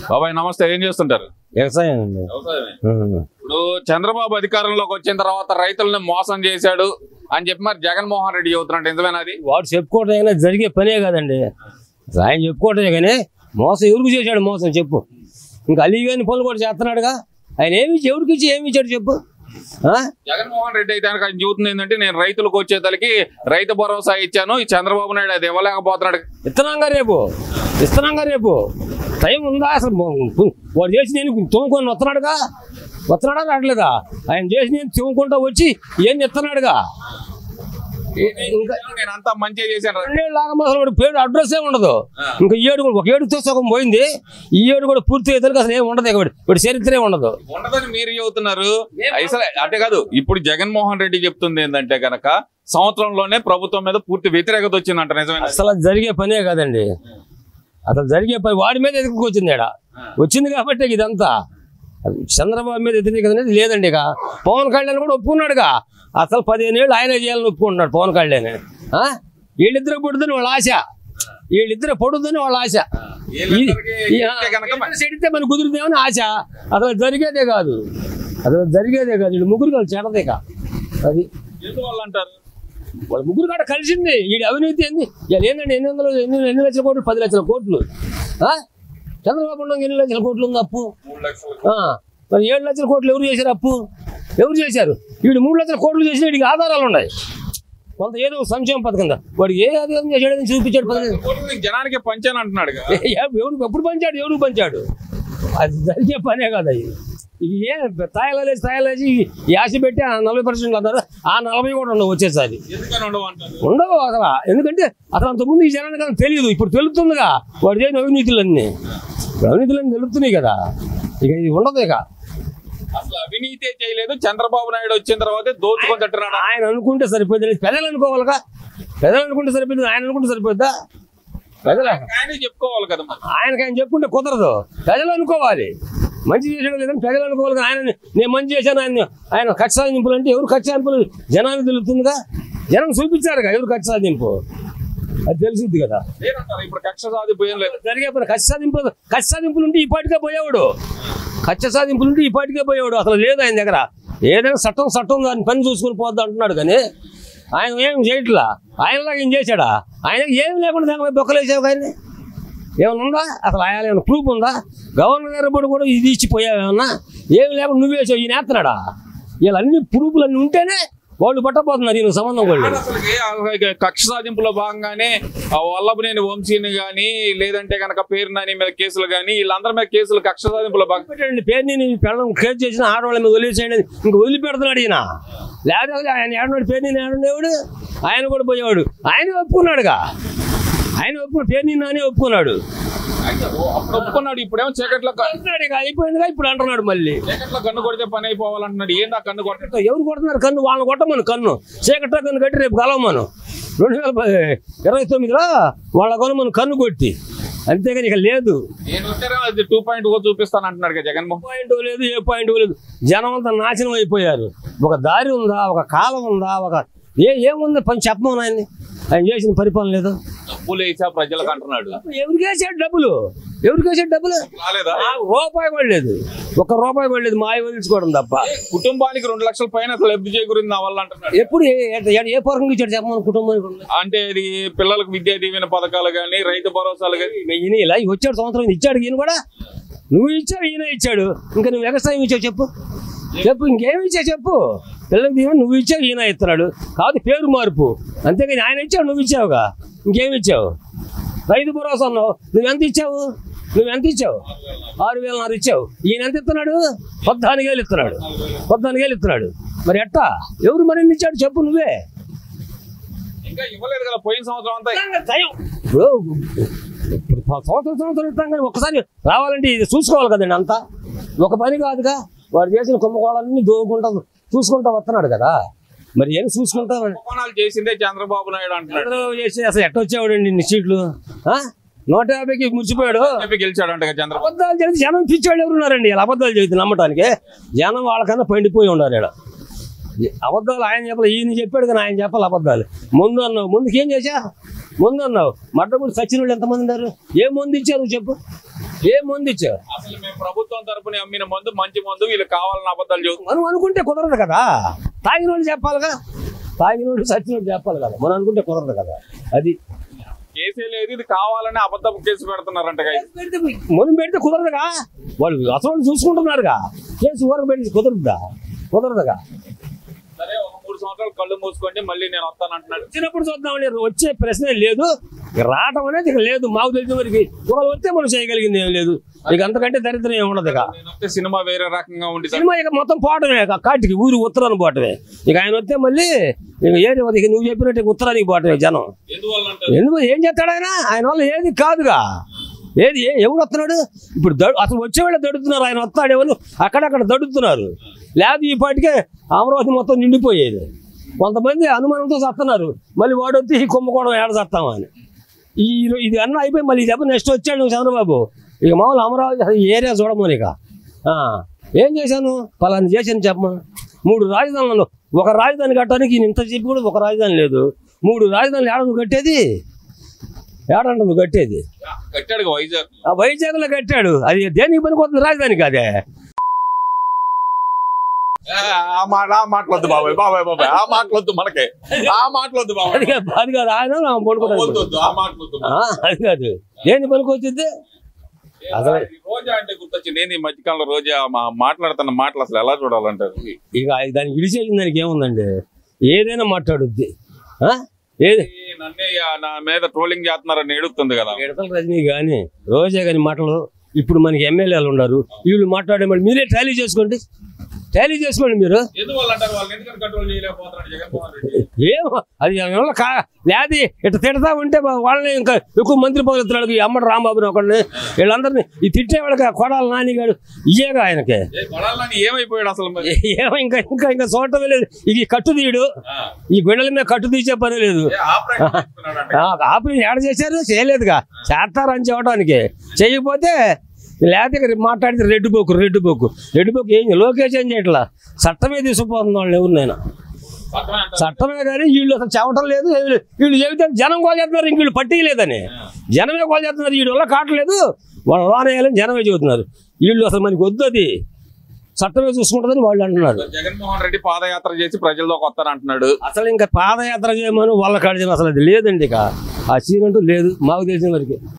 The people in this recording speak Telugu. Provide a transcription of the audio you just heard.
బాబాయ్ నమస్తే, ఏం చేస్తుంటారు? వ్యవసాయం అండి. ఇప్పుడు చంద్రబాబు అధికారంలోకి వచ్చిన తర్వాత రైతులను మోసం చేశాడు అని చెప్పి మరి జగన్మోహన్ రెడ్డి చెబుతున్నాడు, నిజమేనా అది? వాడు చెప్పుకోవటం జరిగే పనే కదండి, ఆయన చెప్పుకోవటమే కానీ మోసం ఎవరికి చేశాడు? మోసం చెప్పు. ఇంకా అలీగాని పనులు కూడా చేస్తున్నాడుగా, ఆయన ఎవరికి ఇచ్చి ఏమి ఇచ్చాడు చెప్పు. జగన్మోహన్ రెడ్డి అయితే ఆయన చెబుతుంది ఏంటంటే, నేను రైతులకు వచ్చేతలకి రైతు భరోసా ఇచ్చాను, ఈ చంద్రబాబు నాయుడు అది ఇవ్వలేకపోతున్నాడు. ఇస్తున్నాగా రేపు టైం ఉందా అసలు? వాడు చేసి నేను తుమ్ముకొని వస్తున్నాడా రావట్లేదా? ఆయన చేసి నేను తుమ్ముకుంటా వచ్చి ఏం ఇస్తున్నాడుగా. నేను అంతా మంచిగా చేశాను. 2 ఏళ్ళు లాగా పేరు అడ్రస్ ఏ ఉండదు. ఇంకా ఒక ఏడుతో సగం పోయింది, ఈ ఏడు కూడా పూర్తి అయితే అసలు ఏమి ఉండదు, ఇప్పుడు చరిత్రే ఉండదని మీరు చెబుతున్నారు. అసలు అంటే కాదు, ఇప్పుడు జగన్మోహన్ రెడ్డి చెప్తుంది ఏంటంటే కనుక సంవత్సరంలోనే ప్రభుత్వం మీద పూర్తి వ్యతిరేకత వచ్చిందంట, నిజమే? అసలు జరిగే పనే కదండి, అసలు జరిగే పని వాడి మీద ఎదుర్కొచ్చింది. వచ్చింది కాబట్టి ఇదంతా చంద్రబాబు మీద వ్యతిరేకత అనేది లేదండి. ఇక పవన్ కళ్యాణ్ కూడా ఒప్పుకున్నాడుగా, అసలు 15 ఏళ్ళు ఆయనే చేయాలని ఒప్పుకుంటున్నాడు పవన్ కళ్యాణ్. వీళ్ళిద్దరు పడుతుంది వాళ్ళ ఆశ, చెడితే మనకు కుదురుతామని ఆశ. అసలు జరిగేదే కాదు, వీళ్ళు ముగ్గురు కలిసి చెడదేక. అది అంటారు వాళ్ళ ముగ్గురు కాడ కలిసింది. వీడి అవినీతి ఏంటంటే ఎన్ని లక్షల కోట్లు, 10 లక్షల కోట్లు. చంద్రబాబు ఉండగా ఎన్ని లక్షల కోట్లు ఉంది అప్పు? మరి 7 లక్షల కోట్లు ఎవరు చేశారు అప్పు? ఎవరు చేశారు? వీడు 3 లక్షల కోట్లు చేసిన వీడికి ఆధారాలు ఉన్నాయి. కొంత ఏదో సంక్షేమ పథకం వాడికి ఏ ఆధారం చేశాడని చూపించాడు. జనానికి పంచాను అంటున్నాడు. ఎప్పుడు పంచాడు? ఎవరు పంచాడు? అది జరిగే పనే కదా. ఇది తాయలేసి యాస పెట్టి 40% అన్నారు, ఆ 40 కూడా ఉండవు వచ్చేసారి. ఉండవు అసలు, ఎందుకంటే అసలు అంతకుముందు ఈ జనానికి తెలియదు, ఇప్పుడు తెలుస్తుందిగా. వాడు చేయని అవినీతులన్నీ తెలుస్తున్నాయి కదా, ఇక ఇది ఉండదు. ఇక అసలు అవినీతి చేయలేదు, చంద్రబాబు నాయుడు వచ్చిన తర్వాత దోచుకొని తట్టున్నాడు. ఆయన అనుకుంటే సరిపోద్ది, ప్రజలు అనుకోవాలిగా. ప్రజలు అనుకుంటే సరిపోద్ది, ఆయన అనుకుంటే సరిపోద్దా? ప్రజలు చెప్పుకోవాలి కదా. ఆయన చెప్పుకుంటే కుదరదు, ప్రజలు అనుకోవాలి. మంచి చేసాడు లేదని ప్రజలు అనుకోవాలి. ఆయన నేను మంచి చేశాను, ఆయన కక్ష సాధింపులు అంటే ఎవరు కక్ష సాధింపులు జనానికి తెలుస్తుందిగా. జనం చూపించారుగా ఎవరు కక్ష సాధింపు, అది తెలుసుద్ది కదా. ఇప్పుడు కక్ష సాధింపు ఏం లేదు, జరిగే పని. కక్ష సాధింపులు ఉంటే ఈ పాటికే పోయేవాడు, అసలు లేదు ఆయన దగ్గర. ఏదైనా చట్టం దాని పని చూసుకుని పోద్ది అంటున్నాడు కానీ ఆయన ఏం చేయట్లా. ఆయనలాగా ఏం చేశాడా? ఆయనకి ఏమి లేకుండా బొక్కలేసావు కానీ ఏమైనా ఉందా? అసలు ఆయన ఏమైనా ప్రూఫ్ ఉందా? గవర్నర్ గారు కూడా ఇది ఇచ్చిపోయావు ఏమన్నా? ఏమి లేకుండా నువ్వేసావు, ఈయన వేస్తున్నాడా? వీళ్ళన్నీ ప్రూఫ్లు అన్నీ ఉంటేనే వాళ్ళు పట్టబోతున్నారు, ఈయన సంబంధం కూడా. కక్ష సాధింపులో భాగంగానే వల్లభనేని వంశీని కానీ, లేదంటే కనుక పేరునాని మీద కేసులు కానీ, వీళ్ళందరి మీద కేసులు కక్ష సాధింపులో భాగం పెట్టండి. పేరుని పెళ్ళం కేసు చేసిన ఆడవాళ్ళ మీద వదిలేసేయండి, ఇంకా వదిలిపెడుతున్నాడు ఈయన. లేకపోతే ఆయన ఏడవాడు, పేరుని ఏడుండేవాడు, ఆయన కూడా పోయేవాడు. ఆయన ఒప్పుకున్నాడుగా, పేరుని నాని ఒప్పుకున్నాడు. ఇప్పుడేమో చీకట్లో అయిపోయిందిగా, ఇప్పుడు అంటున్నాడు మళ్ళీ చీకట్లో కన్ను కొడితే పని అయిపోవాలంటున్నాడు. ఏంటి ఆ కన్ను కొట్ట? ఎవరు కొడుతున్నారు కన్ను? వాళ్ళని కొట్టమను కన్ను. చీకట్లో కన్ను కట్టి రేపు కలవమను. 2029లో వాళ్ళ కొనమను కన్ను కొట్టి, అంతేగాని ఇక లేదు. 2.0 చూపిస్తాను అంటున్నాడు జగన్మోహన్. 2.0 లేదు, ఏ 2.0 లేదు. జనం అంతా నాశనం అయిపోయారు. ఒక దారి ఉందా? ఒక కాలం ఉందా? ఏముంది పని చెప్పమని ఆయన చేసిన పరిపాలన లేదు. డబ్బులు వేసా ప్రజలకు అంటున్నాడు. ఎవరికి వేసాడు డబ్బులు? రూపాయి కూడా లేదు, ₹1 కూడా లేదు. మాయ వదిలించుకోవడం తప్ప. కుటుంబానికి 2 లక్షల పైన లబ్ధి చేకూరింది నా వల్ల అంటున్నాడు. ఎప్పుడు ఏ పరంగా ఇచ్చాడు చెప్పమని కుటుంబానికి? అంటే ఇది పిల్లలకు విద్యా దీవెన పథకాలు కానీ, రైతు భరోసాలు కానీ. ఈయన ఇలా వచ్చాడు, సంవత్సరం ఇచ్చాడు. ఈయన కూడా నువ్వు ఇచ్చావు, ఈయన ఇచ్చాడు. ఇంకా నువ్వు ఎగస్ట్రా ఇచ్చావు చెప్పు, ఇంకేమి ఇచ్చావు చెప్పు. పిల్లలకి దీవెన నువ్వు ఇచ్చావు, ఈయన ఇస్తున్నాడు. కాదు పేరు మార్పు, అంతేగాని ఆయన ఇచ్చావు, నువ్వు ఇచ్చావుగా. ఇంకేమి ఇచ్చావు? రైతు భరోసా అన్నావు, నువ్వెంత ఇచ్చావు? 6,000 ఇచ్చావు. ఈయన ఎంత ఇస్తున్నాడు? 14,000 ఇస్తున్నాడు. 14,000 ఇస్తున్నాడు. మరి ఎట్టా? ఎవరు మరి ఇచ్చాడు చెప్పు నువ్వే. ఇంకా ఇవ్వలేదు కదా పోయిన సంవత్సరం అంతా. ఇప్పుడు సంవత్సరం ఇస్తాం కానీ ఒక్కసారి రావాలంటే ఇది చూసుకోవాలి కదండి. అంతా ఒక పని కాదుగా. వాడు చేసిన కుంభకోణాలన్నీ చూసుకుంటా వస్తున్నాడు కదా. మరి ఏం చూసుకుంటా చేసిందే చంద్రబాబు నాయుడు అంటున్నాడు. చేసి అసలు ఎట్ట వచ్చేవాడండి ఇన్ని సీట్లు? 150కి మురిచిపోయాడు, గెలిచాడు అంట. అబద్ధాలు చెబితే జనం పిచ్చేవాళ్ళు ఎవరున్నారండి? ఇలా అబద్ధాలు చెబితే నమ్మటానికి జనం వాళ్ళకన్నా పండిపోయి ఉన్నారు. ఇక్కడ అబద్ధాలు ఆయన చెప్పాలి, ఈయన చెప్పాడు కానీ ఆయన చెప్పాలి అబద్ధాలు. ముందు అన్నావు, ముందుకేం చేశా? ముందు అన్నావు మడ్డగుడు సచిన వాళ్ళు ఎంతమంది ఉన్నారు? ఏ ముందు ఇచ్చారు చెప్పు? ఏ మందు ఇచ్చారు? అసలు మేము ప్రభుత్వం తరపున అమ్మిన మందు మంచి మందు, వీళ్ళు కావాలని అబద్ధాలు చెబుతున్నారు. మనం అనుకుంటే కుదరదు కదా, తాగిన వాళ్ళు చెప్పాలిగా, తాగిన వాళ్ళు సచ్చినోడు చెప్పాలి కదా, మనం అనుకుంటే కుదరదు కదా. అది కేసే లేదు, ఇది కావాలని అబద్ధపు కేసు పెడుతున్నారంట. మనం పెడితే కుదరదుగా, వాళ్ళు అసలు చూసుకుంటున్నారుగా, కేసు ఊరకు పెడితే కుదరదుగా. సరే, ఒక 3 సంవత్సరాలు కళ్ళు మూసుకోండి, మళ్ళీ నేను వస్తాను అంటున్నాడు. వచ్చినప్పుడు చూద్దామని, వచ్చే ప్రశ్నే లేదు, రావడం అనేది ఇక లేదు. మాకు తెలిసిన వరకు ఒకళ్ళు వస్తే మనం చేయగలిగింది ఏం లేదు, ఇక అంతకంటే దరిద్రం ఏమి ఉండదు. నేను వస్తే సినిమా వేరే రకంగా ఉండి, సినిమా ఇక మొత్తం పోవటమే, కాటికి ఊరు ఉత్తరానికి పోవటమే. ఇక ఆయన వస్తే మళ్ళీ ఇక ఏది ఇక నువ్వు చెప్పినట్టు ఉత్తరానికి పోవటమే జనం. ఎందుకు ఏం చేస్తాడు ఆయన వల్ల ఏది కాదుగా, ఏది ఎవడు వస్తున్నాడు ఇప్పుడు? అసలు వచ్చేవాళ్ళే దడుతున్నారు, ఆయన వస్తాడేవాళ్ళు అక్కడక్కడ దడుతున్నారు. లేదు ఈ పాటికే అమరావతి మొత్తం నిండిపోయేది. కొంతమంది అనుమానంతో చస్తున్నారు, మళ్ళీ వాడు వచ్చి ఈ కుంభకోణం ఏడ చస్తామా అని. ఇది అన్న అయిపోయి మళ్ళీ ఇది ఎప్పుడు నెక్స్ట్ వచ్చాడు చంద్రబాబు, ఇక మామూలు అమరావతి ఏరియా చూడమని. ఇక ఏం చేశాను, పలానా చేశాను చెప్పమా. 3 రాజధానులు, ఒక రాజధాని కట్టడానికి ఇంత చెప్పి కూడా ఒక రాజధాని లేదు. 3 రాజధానులు ఏడ నువ్వు కట్టేది? ఏడంట నువ్వు కట్టేది? కట్టాడు వైజాగ్, వైజాగ్లో కట్టాడు. అది దేనికి పనికొస్తుంది? రాజధాని కాదే. మాట్లాడద్దు బాబాయ్, ఆ మాట్లాడద్దు, మనకే ఆ మాట్లాడద్దు బాబాయ్. అది కాదు, ఆయన అది కాదు, దేని పనికొచ్చింది అసలు? రోజా అంటే గుర్తొచ్చింది. నేను ఈ మధ్యకాలంలో రోజా మాట్లాడుతున్న మాటలు అసలు ఎలా చూడాలంటారు? ఇక దానికి విడిచేసిన దానికి ఏముందండి, ఏదైనా మాట్లాడుద్ది. నన్నే నా మీద ట్రోలింగ్ చేస్తున్నారని ఏడుతుంది కదా. ఎడతల రజనీ కానీ రోజా కానీ మాటలు, ఇప్పుడు మనకి ఎమ్మెల్యేలు ఉన్నారు, వీళ్ళు మాట్లాడే మళ్ళీ మీరే టాలీ చేసుకోండి మీరు. ఏమో అది లేదు, ఇట్లా తిడతా ఉంటే వాళ్ళని ఇంకా ఎక్కువ మంత్రి పదవులు ఎత్తున్నాడు. ఈ అమ్మడు రాంబాబుని ఒకడిని, వీళ్ళందరినీ ఈ తిట్టే వాళ్ళకి కొడాలి నానిగాడు ఇయ్యేగా ఆయనకి. ఏమైపోయాడు అసలు? ఏమో ఇంకా ఇంకా ఇంకా చూడటమే లేదు. ఇక కట్టు తీయడు, ఈ గుండెల మీద కట్టు తీసే పని లేదు. ఆపరేషన్ ఏడ చేశారు? చేయలేదుగా, చేస్తారని చెప్పడానికి. చేయకపోతే లేకపోతే మాట్లాడితే రెడ్డి బొక్కు ఏం లోకేష్ ఏం చేయట్లా, చట్టమే తీసుకుపోతుంది వాళ్ళు ఎవరినైనా. చట్టమే కానీ వీళ్ళు అసలు చెప్పటం లేదు. వీళ్ళు చెబితే జనం గోల్ చేస్తున్నారు, ఇంక వీళ్ళు పట్టియలేదని జనమే గోల్ చేస్తున్నారు. వీడి వల్ల కావట్లేదు, వాళ్ళు వానేయాలని జనమే చెబుతున్నారు. వీళ్ళు అసలు మనకి వద్దు, అది చట్టమే చూసుకుంటుందని వాళ్ళు అంటున్నారు. జగన్మోహన్ రెడ్డి పాదయాత్ర చేసి ప్రజల్లోకి వస్తారంటున్నాడు. అసలు ఇంకా పాదయాత్ర చేయమని వాళ్ళ కాడ అసలు అది లేదండి. ఇక ఆ సీన్ అంటూ లేదు మాకు తెలిసిన వరకు.